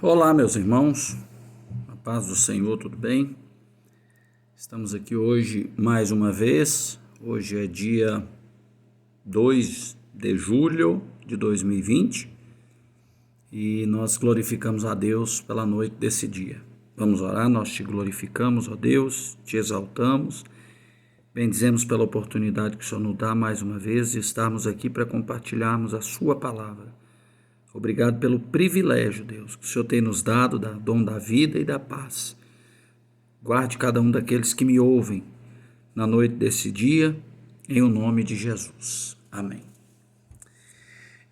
Olá, meus irmãos, a paz do Senhor, tudo bem? Estamos aqui hoje mais uma vez. Hoje é dia 2 de julho de 2020 e nós glorificamos a Deus pela noite desse dia. Vamos orar, nós te glorificamos, ó Deus, te exaltamos, bendizemos pela oportunidade que o Senhor nos dá mais uma vez de estarmos aqui para compartilharmos a sua palavra. Obrigado pelo privilégio, Deus, que o Senhor tem nos dado, da dom da vida e da paz. Guarde cada um daqueles que me ouvem na noite desse dia, em o nome de Jesus. Amém.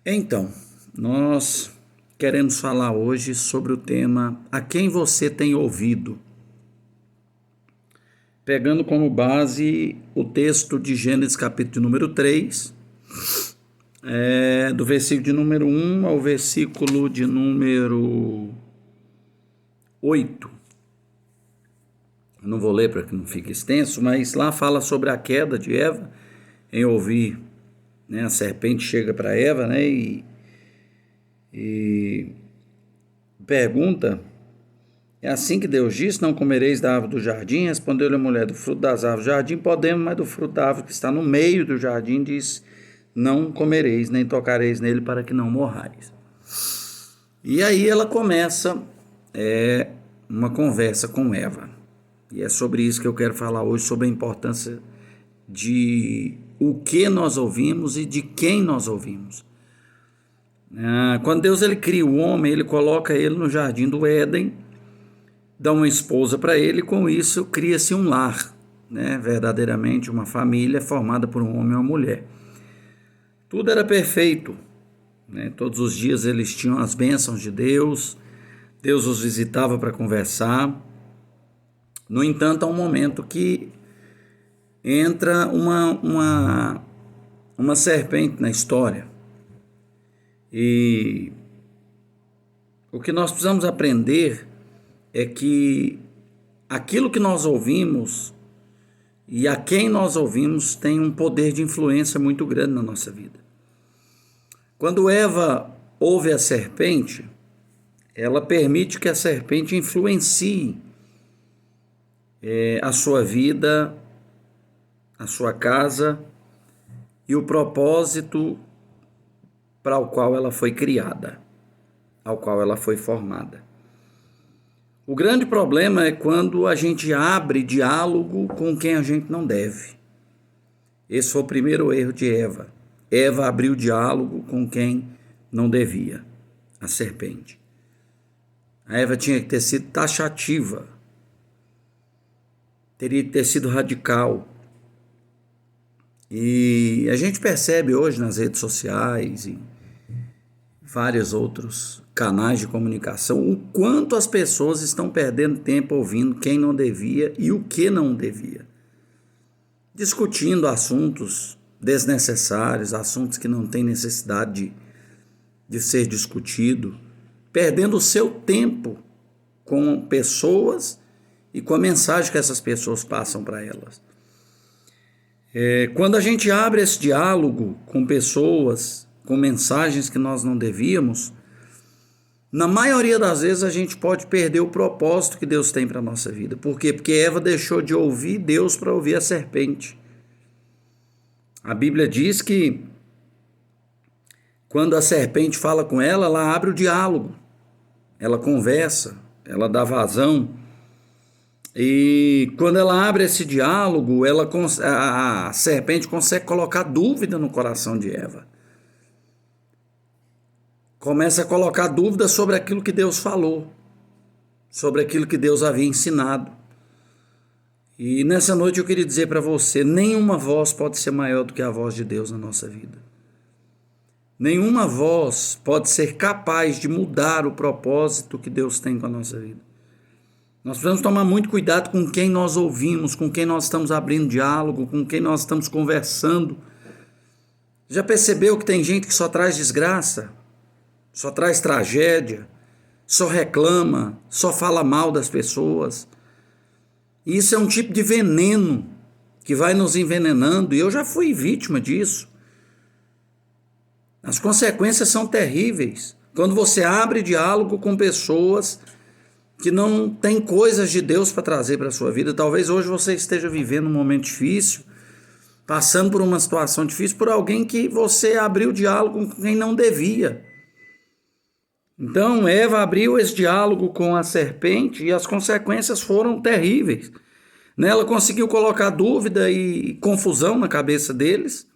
Então, nós queremos falar hoje sobre o tema A Quem Você Tem Ouvido? Pegando como base o texto de Gênesis capítulo número 3, do versículo de número 1 ao versículo de número 8. Eu não vou ler para que não fique extenso, mas lá fala sobre a queda de Eva, em ouvir, a serpente chega para Eva, e pergunta, é assim que Deus disse, não comereis da árvore do jardim? Respondeu-lhe a mulher, do fruto das árvores do jardim podemos, mas do fruto da árvore que está no meio do jardim, diz, não comereis, nem tocareis nele para que não morrais. E aí ela começa uma conversa com Eva. E é sobre isso que eu quero falar hoje, sobre a importância de o que nós ouvimos e de quem nós ouvimos. Quando Deus ele cria o homem, ele coloca ele no jardim do Éden, dá uma esposa para ele, e com isso cria-se um lar, verdadeiramente uma família formada por um homem e uma mulher. Tudo era perfeito, todos os dias eles tinham as bênçãos de Deus, Deus os visitava para conversar. No entanto, há um momento que entra uma serpente na história. E o que nós precisamos aprender é que aquilo que nós ouvimos e a quem nós ouvimos tem um poder de influência muito grande na nossa vida. Quando Eva ouve a serpente, ela permite que a serpente influencie a sua vida, a sua casa e o propósito para o qual ela foi criada, ao qual ela foi formada. O grande problema é quando a gente abre diálogo com quem a gente não deve. Esse foi o primeiro erro de Eva. Eva abriu diálogo com quem não devia, a serpente. A Eva tinha que ter sido taxativa, teria que ter sido radical. E a gente percebe hoje nas redes sociais e vários outros canais de comunicação, o quanto as pessoas estão perdendo tempo ouvindo quem não devia e o que não devia. Discutindo assuntos desnecessários, assuntos que não têm necessidade de ser discutido, perdendo o seu tempo com pessoas e com a mensagem que essas pessoas passam para elas. Quando a gente abre esse diálogo com pessoas, com mensagens que nós não devíamos, na maioria das vezes a gente pode perder o propósito que Deus tem para a nossa vida. Por quê? Porque Eva deixou de ouvir Deus para ouvir a serpente. A Bíblia diz que quando a serpente fala com ela, ela abre o diálogo, ela conversa, ela dá vazão. E quando ela abre esse diálogo, a serpente consegue colocar dúvida no coração de Eva. Começa a colocar dúvida sobre aquilo que Deus falou, sobre aquilo que Deus havia ensinado. E nessa noite eu queria dizer para você, nenhuma voz pode ser maior do que a voz de Deus na nossa vida. Nenhuma voz pode ser capaz de mudar o propósito que Deus tem com a nossa vida. Nós precisamos tomar muito cuidado com quem nós ouvimos, com quem nós estamos abrindo diálogo, com quem nós estamos conversando. Já percebeu que tem gente que só traz desgraça? Só traz tragédia, só reclama, só fala mal das pessoas. E isso é um tipo de veneno que vai nos envenenando, e eu já fui vítima disso. As consequências são terríveis. Quando você abre diálogo com pessoas que não têm coisas de Deus para trazer para a sua vida. Talvez hoje você esteja vivendo um momento difícil, passando por uma situação difícil, por alguém que você abriu diálogo com quem não devia. Então Eva abriu esse diálogo com a serpente e as consequências foram terríveis. Ela conseguiu colocar dúvida e confusão na cabeça deles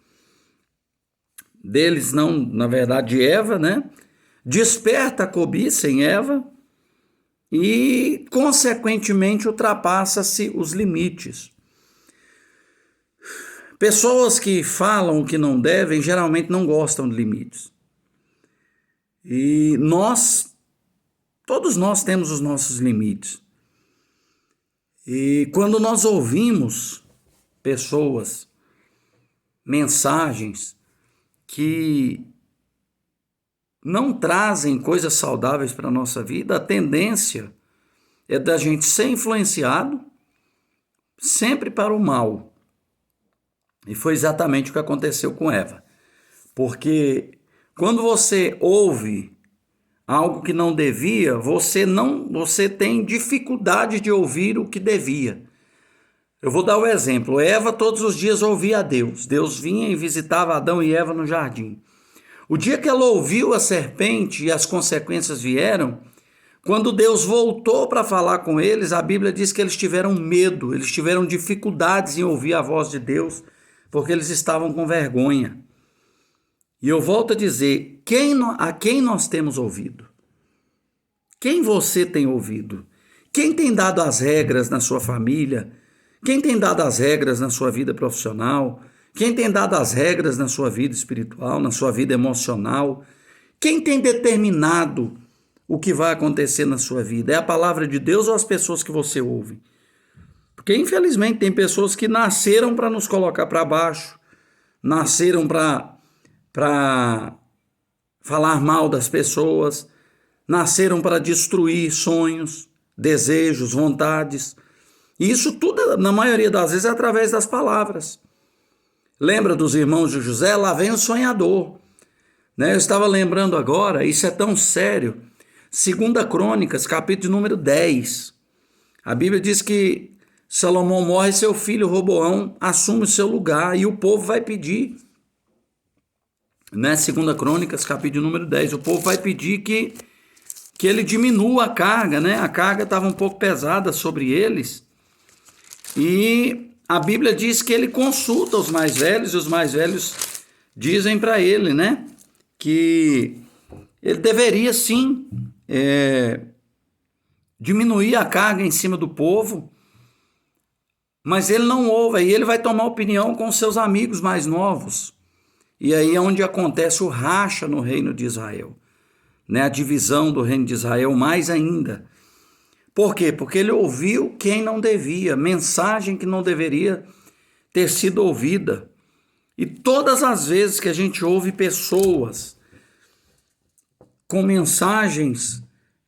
não, na verdade, de Eva, desperta a cobiça em Eva e, consequentemente, ultrapassa-se os limites. Pessoas que falam o que não devem geralmente não gostam de limites. E todos nós temos os nossos limites. E quando nós ouvimos pessoas, mensagens que não trazem coisas saudáveis para a nossa vida, a tendência é da gente ser influenciado sempre para o mal. E foi exatamente o que aconteceu com Eva. Porque quando você ouve algo que não devia, você tem dificuldade de ouvir o que devia. Eu vou dar o exemplo. Eva todos os dias ouvia a Deus. Deus vinha e visitava Adão e Eva no jardim. O dia que ela ouviu a serpente e as consequências vieram, quando Deus voltou para falar com eles, a Bíblia diz que eles tiveram medo, eles tiveram dificuldades em ouvir a voz de Deus, porque eles estavam com vergonha. E eu volto a dizer, a quem nós temos ouvido? Quem você tem ouvido? Quem tem dado as regras na sua família? Quem tem dado as regras na sua vida profissional? Quem tem dado as regras na sua vida espiritual, na sua vida emocional? Quem tem determinado o que vai acontecer na sua vida? É a palavra de Deus ou as pessoas que você ouve? Porque, infelizmente, tem pessoas que nasceram para nos colocar para baixo, nasceram para falar mal das pessoas, nasceram para destruir sonhos, desejos, vontades. E isso tudo, na maioria das vezes, é através das palavras. Lembra dos irmãos de José? Lá vem o sonhador. Eu estava lembrando agora, isso é tão sério. 2 Crônicas, capítulo número 10. A Bíblia diz que Salomão morre, seu filho Roboão assume o seu lugar e o povo vai pedir. 2 Crônicas, capítulo número 10. O povo vai pedir que ele diminua a carga, A carga estava um pouco pesada sobre eles. E a Bíblia diz que ele consulta os mais velhos, e os mais velhos dizem para ele, que ele deveria sim diminuir a carga em cima do povo, mas ele não ouve, aí ele vai tomar opinião com seus amigos mais novos. E aí é onde acontece o racha no reino de Israel, a divisão do reino de Israel mais ainda. Por quê? Porque ele ouviu quem não devia, mensagem que não deveria ter sido ouvida. E todas as vezes que a gente ouve pessoas com mensagens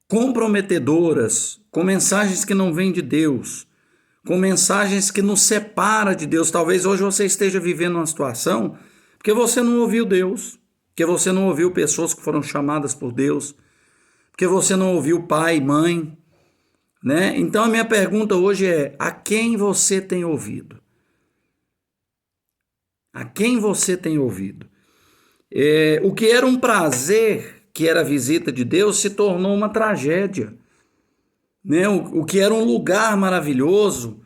comprometedoras, com mensagens que não vêm de Deus, com mensagens que nos separam de Deus, talvez hoje você esteja vivendo uma situação porque você não ouviu Deus, porque você não ouviu pessoas que foram chamadas por Deus, porque você não ouviu pai, mãe, Então a minha pergunta hoje é: a quem você tem ouvido? A quem você tem ouvido? O que era um prazer, que era a visita de Deus, se tornou uma tragédia. O que era um lugar maravilhoso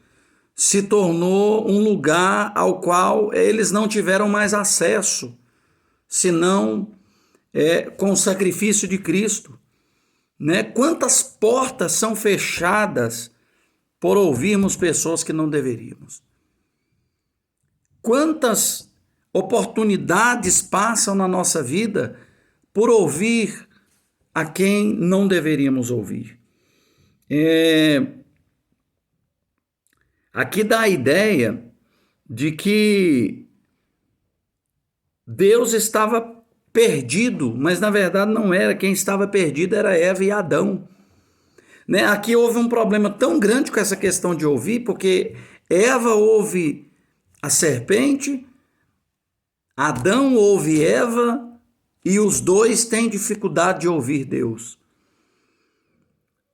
se tornou um lugar ao qual eles não tiveram mais acesso, senão com o sacrifício de Cristo. Quantas portas são fechadas por ouvirmos pessoas que não deveríamos? Quantas oportunidades passam na nossa vida por ouvir a quem não deveríamos ouvir? Aqui dá a ideia de que Deus estava perdido, mas na verdade não era. Quem estava perdido era Eva e Adão. Aqui houve um problema tão grande com essa questão de ouvir, porque Eva ouve a serpente, Adão ouve Eva e os dois têm dificuldade de ouvir Deus.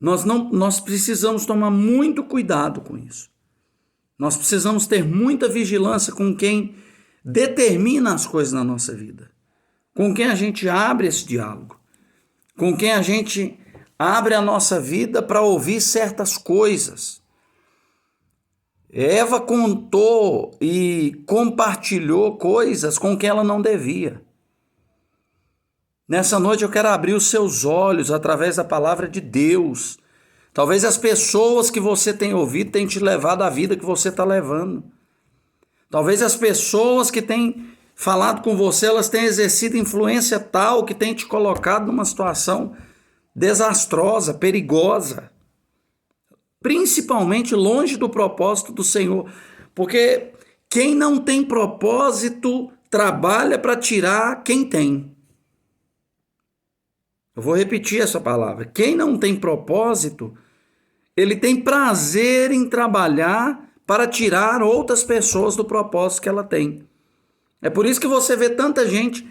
Nós precisamos tomar muito cuidado com isso. Nós precisamos ter muita vigilância com quem determina as coisas na nossa vida, com quem a gente abre esse diálogo, com quem a gente abre a nossa vida para ouvir certas coisas. Eva contou e compartilhou coisas com quem ela não devia. Nessa noite eu quero abrir os seus olhos através da palavra de Deus. Talvez as pessoas que você tem ouvido tenham te levado à vida que você está levando. Talvez as pessoas que têm falado com você, elas tenham exercido influência tal que tem te colocado numa situação desastrosa, perigosa. Principalmente longe do propósito do Senhor. Porque quem não tem propósito trabalha para tirar quem tem. Eu vou repetir essa palavra. Quem não tem propósito, ele tem prazer em trabalhar para tirar outras pessoas do propósito que ela tem. É por isso que você vê tanta gente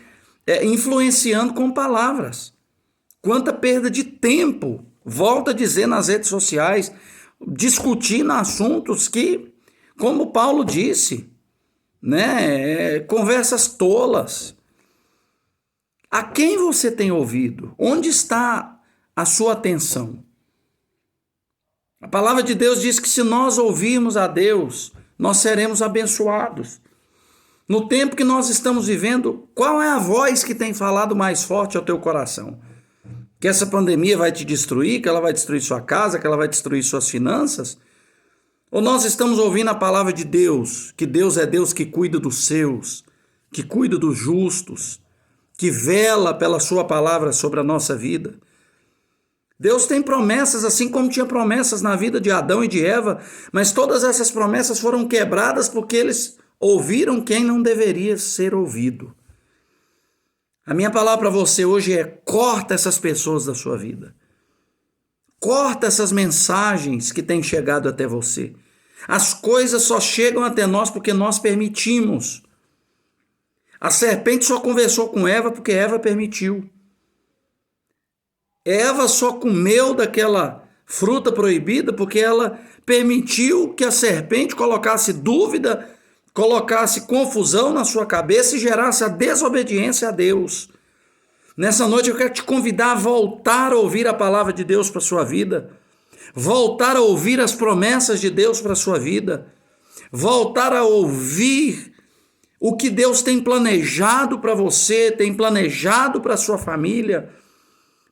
influenciando com palavras. Quanta perda de tempo, volta a dizer nas redes sociais, discutindo assuntos que, como Paulo disse, conversas tolas. A quem você tem ouvido? Onde está a sua atenção? A palavra de Deus diz que se nós ouvirmos a Deus, nós seremos abençoados. No tempo que nós estamos vivendo, qual é a voz que tem falado mais forte ao teu coração? Que essa pandemia vai te destruir, que ela vai destruir sua casa, que ela vai destruir suas finanças? Ou nós estamos ouvindo a palavra de Deus, que Deus é Deus que cuida dos seus, que cuida dos justos, que vela pela sua palavra sobre a nossa vida? Deus tem promessas, assim como tinha promessas na vida de Adão e de Eva, mas todas essas promessas foram quebradas porque eles ouviram quem não deveria ser ouvido. A minha palavra para você hoje é: corta essas pessoas da sua vida. Corta essas mensagens que têm chegado até você. As coisas só chegam até nós porque nós permitimos. A serpente só conversou com Eva porque Eva permitiu. Eva só comeu daquela fruta proibida porque ela permitiu que a serpente colocasse dúvida, colocasse confusão na sua cabeça e gerasse a desobediência a Deus. Nessa noite eu quero te convidar a voltar a ouvir a palavra de Deus para a sua vida, voltar a ouvir as promessas de Deus para a sua vida, voltar a ouvir o que Deus tem planejado para você, tem planejado para a sua família.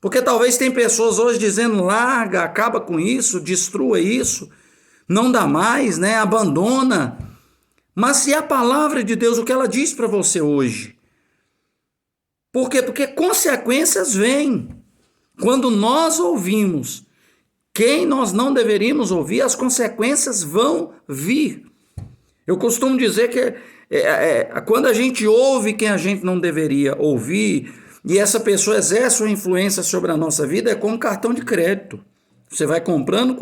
Porque talvez tem pessoas hoje dizendo: larga, acaba com isso, destrua isso, não dá mais, abandona. Mas se a palavra de Deus, o que ela diz para você hoje? Por quê? Porque consequências vêm. Quando nós ouvimos quem nós não deveríamos ouvir, as consequências vão vir. Eu costumo dizer que quando a gente ouve quem a gente não deveria ouvir, e essa pessoa exerce uma influência sobre a nossa vida, é como um cartão de crédito. Você vai comprando,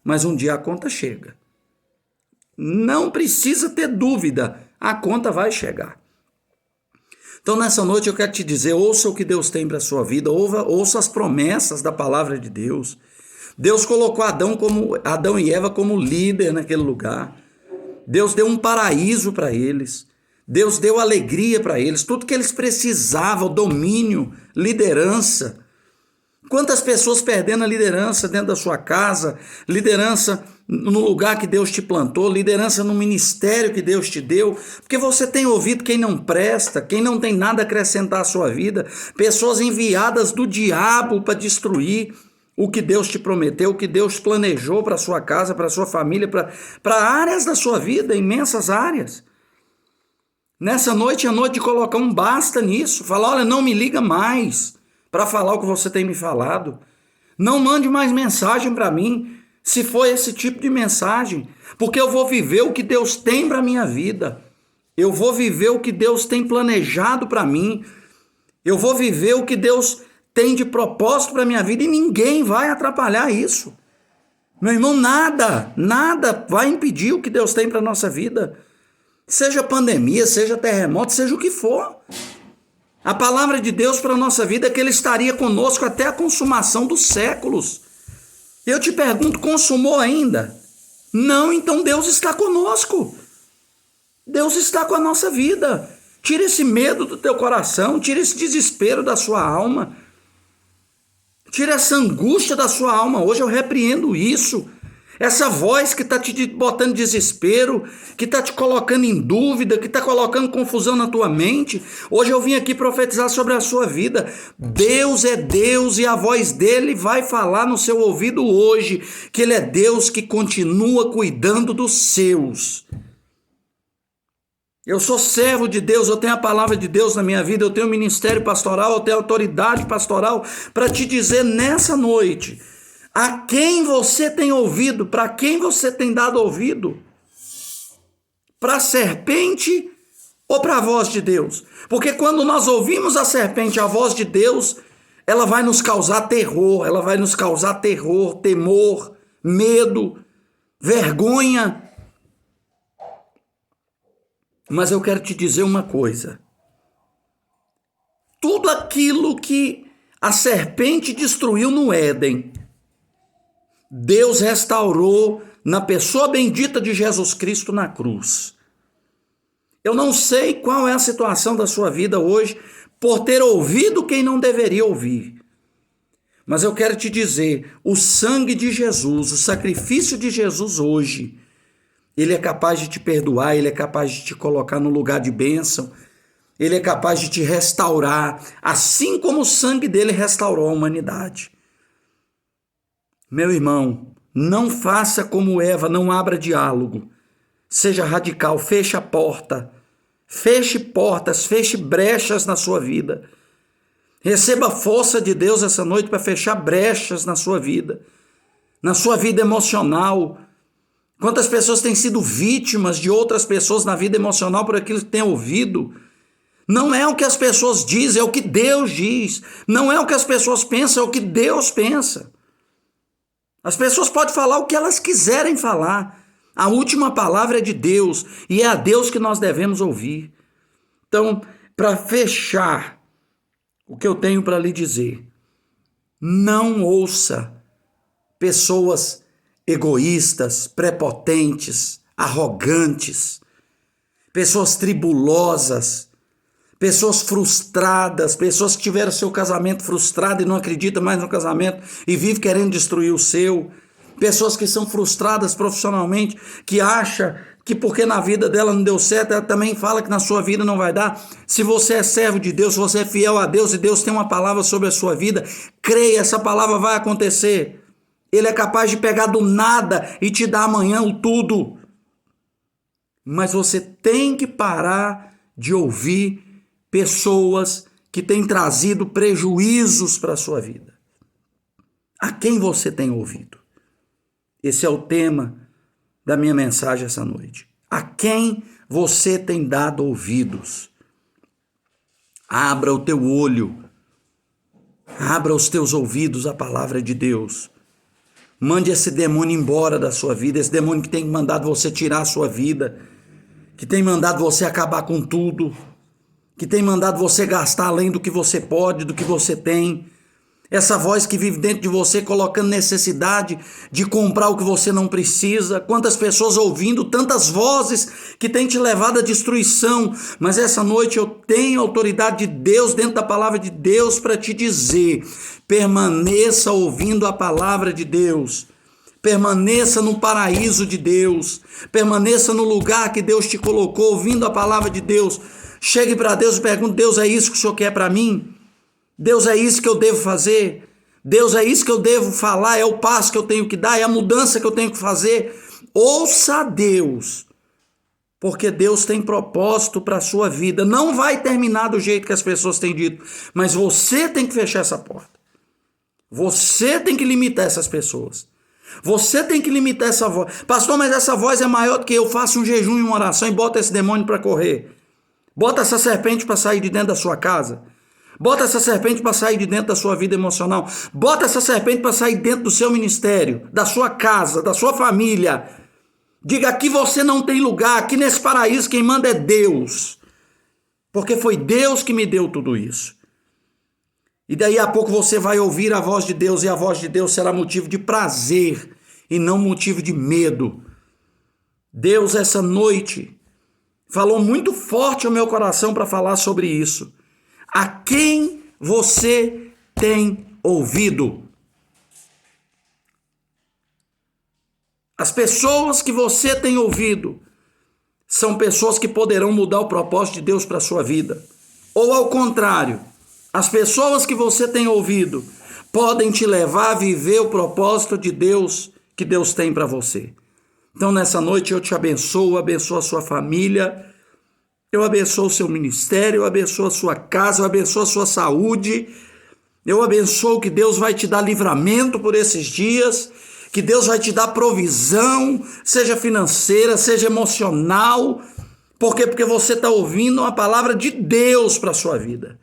mas um dia a conta chega. Não precisa ter dúvida, a conta vai chegar. Então nessa noite eu quero te dizer: ouça o que Deus tem para a sua vida, ouça as promessas da palavra de Deus. Deus colocou Adão e Eva como líder naquele lugar. Deus deu um paraíso para eles. Deus deu alegria para eles, tudo que eles precisavam, domínio, liderança. Quantas pessoas perdendo a liderança dentro da sua casa, liderança no lugar que Deus te plantou, liderança no ministério que Deus te deu, porque você tem ouvido quem não presta, quem não tem nada a acrescentar à sua vida, pessoas enviadas do diabo para destruir o que Deus te prometeu, o que Deus planejou para a sua casa, para a sua família, para áreas da sua vida, imensas áreas. Nessa noite é noite de colocar um basta nisso. Falar: olha, não me liga mais para falar o que você tem me falado. Não mande mais mensagem para mim, se for esse tipo de mensagem. Porque eu vou viver o que Deus tem para a minha vida. Eu vou viver o que Deus tem planejado para mim. Eu vou viver o que Deus tem de propósito para a minha vida. E ninguém vai atrapalhar isso. Meu irmão, nada vai impedir o que Deus tem para a nossa vida. Seja pandemia, seja terremoto, seja o que for. A palavra de Deus para a nossa vida é que Ele estaria conosco até a consumação dos séculos. Eu te pergunto, consumou ainda? Não, então Deus está conosco. Deus está com a nossa vida. Tira esse medo do teu coração, tira esse desespero da sua alma. Tira essa angústia da sua alma. Hoje eu repreendo isso. Essa voz que está te botando desespero, que está te colocando em dúvida, que está colocando confusão na tua mente. Hoje eu vim aqui profetizar sobre a sua vida. Deus é Deus e a voz dele vai falar no seu ouvido hoje, que ele é Deus que continua cuidando dos seus. Eu sou servo de Deus, eu tenho a palavra de Deus na minha vida, eu tenho ministério pastoral, eu tenho autoridade pastoral para te dizer nessa noite, a quem você tem ouvido, para quem você tem dado ouvido? Para a serpente ou para a voz de Deus? Porque quando nós ouvimos a serpente, a voz de Deus, ela vai nos causar terror, temor, medo, vergonha. Mas eu quero te dizer uma coisa. Tudo aquilo que a serpente destruiu no Éden, Deus restaurou na pessoa bendita de Jesus Cristo na cruz. Eu não sei qual é a situação da sua vida hoje por ter ouvido quem não deveria ouvir. Mas eu quero te dizer, o sangue de Jesus, o sacrifício de Jesus hoje, ele é capaz de te perdoar, ele é capaz de te colocar no lugar de bênção, ele é capaz de te restaurar, assim como o sangue dele restaurou a humanidade. Meu irmão, não faça como Eva, não abra diálogo, seja radical, feche a porta, feche portas, feche brechas na sua vida. Receba a força de Deus essa noite para fechar brechas na sua vida emocional. Quantas pessoas têm sido vítimas de outras pessoas na vida emocional por aquilo que têm ouvido? Não é o que as pessoas dizem, é o que Deus diz. Não é o que as pessoas pensam, é o que Deus pensa. As pessoas podem falar o que elas quiserem falar. A última palavra é de Deus e é a Deus que nós devemos ouvir. Então, para fechar, o que eu tenho para lhe dizer, não ouça pessoas egoístas, prepotentes, arrogantes, pessoas tribulosas, pessoas frustradas, pessoas que tiveram seu casamento frustrado e não acreditam mais no casamento e vivem querendo destruir o seu, pessoas que são frustradas profissionalmente, que acham que porque na vida dela não deu certo, ela também fala que na sua vida não vai dar. Se você é servo de Deus, se você é fiel a Deus e Deus tem uma palavra sobre a sua vida, creia, essa palavra vai acontecer. Ele é capaz de pegar do nada e te dar amanhã o tudo. Mas você tem que parar de ouvir pessoas que têm trazido prejuízos para a sua vida. A quem você tem ouvido? Esse é o tema da minha mensagem essa noite. A quem você tem dado ouvidos? Abra o teu olho, abra os teus ouvidos à palavra de Deus. Mande esse demônio embora da sua vida, esse demônio que tem mandado você tirar a sua vida, que tem mandado você acabar com tudo, que tem mandado você gastar além do que você pode, do que você tem. Essa voz que vive dentro de você colocando necessidade de comprar o que você não precisa. Quantas pessoas ouvindo tantas vozes que tem te levado à destruição. Mas essa noite eu tenho autoridade de Deus dentro da palavra de Deus para te dizer: permaneça ouvindo a palavra de Deus. Permaneça no paraíso de Deus. Permaneça no lugar que Deus te colocou, ouvindo a palavra de Deus. Chegue para Deus e pergunte: Deus, é isso que o Senhor quer para mim? Deus, é isso que eu devo fazer? Deus, é isso que eu devo falar? É o passo que eu tenho que dar? É a mudança que eu tenho que fazer? Ouça a Deus, porque Deus tem propósito para a sua vida. Não vai terminar do jeito que as pessoas têm dito, mas você tem que fechar essa porta. Você tem que limitar essas pessoas. Você tem que limitar essa voz. Pastor, mas essa voz é maior do que eu. Faço um jejum e uma oração e bota esse demônio para correr. Bota essa serpente para sair de dentro da sua casa. Bota essa serpente para sair de dentro da sua vida emocional. Bota essa serpente para sair dentro do seu ministério, da sua casa, da sua família. Diga: aqui você não tem lugar, aqui nesse paraíso quem manda é Deus. porque foi Deus que me deu tudo isso. E daí a pouco você vai ouvir a voz de Deus, e a voz de Deus será motivo de prazer e não motivo de medo. Deus, essa noite, falou muito forte ao meu coração para falar sobre isso. A quem você tem ouvido? As pessoas que você tem ouvido são pessoas que poderão mudar o propósito de Deus para a sua vida. Ou ao contrário, as pessoas que você tem ouvido podem te levar a viver o propósito de Deus que Deus tem para você. Então nessa noite eu te abençoo a sua família, eu abençoo o seu ministério, eu abençoo a sua casa, eu abençoo a sua saúde, eu abençoo que Deus vai te dar livramento por esses dias, que Deus vai te dar provisão, seja financeira, seja emocional. Por quê? Porque você está ouvindo a palavra de Deus para a sua vida.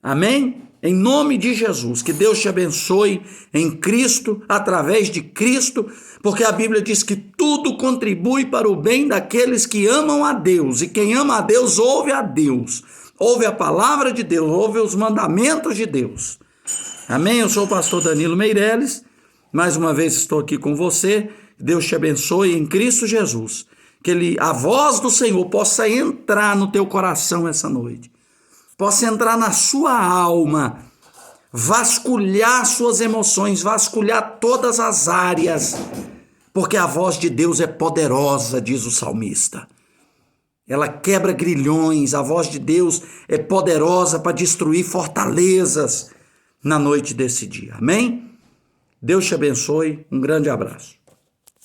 Amém? Em nome de Jesus, que Deus te abençoe em Cristo, através de Cristo, porque a Bíblia diz que tudo contribui para o bem daqueles que amam a Deus, e quem ama a Deus, ouve a palavra de Deus, ouve os mandamentos de Deus. Amém? Eu sou o pastor Danilo Meireles, mais uma vez estou aqui com você, Deus te abençoe em Cristo Jesus, que a voz do Senhor possa entrar no teu coração essa noite, possa entrar na sua alma, vasculhar suas emoções, vasculhar todas as áreas, porque a voz de Deus é poderosa, diz o salmista. Ela quebra grilhões, a voz de Deus é poderosa para destruir fortalezas na noite desse dia. Amém? Deus te abençoe, um grande abraço.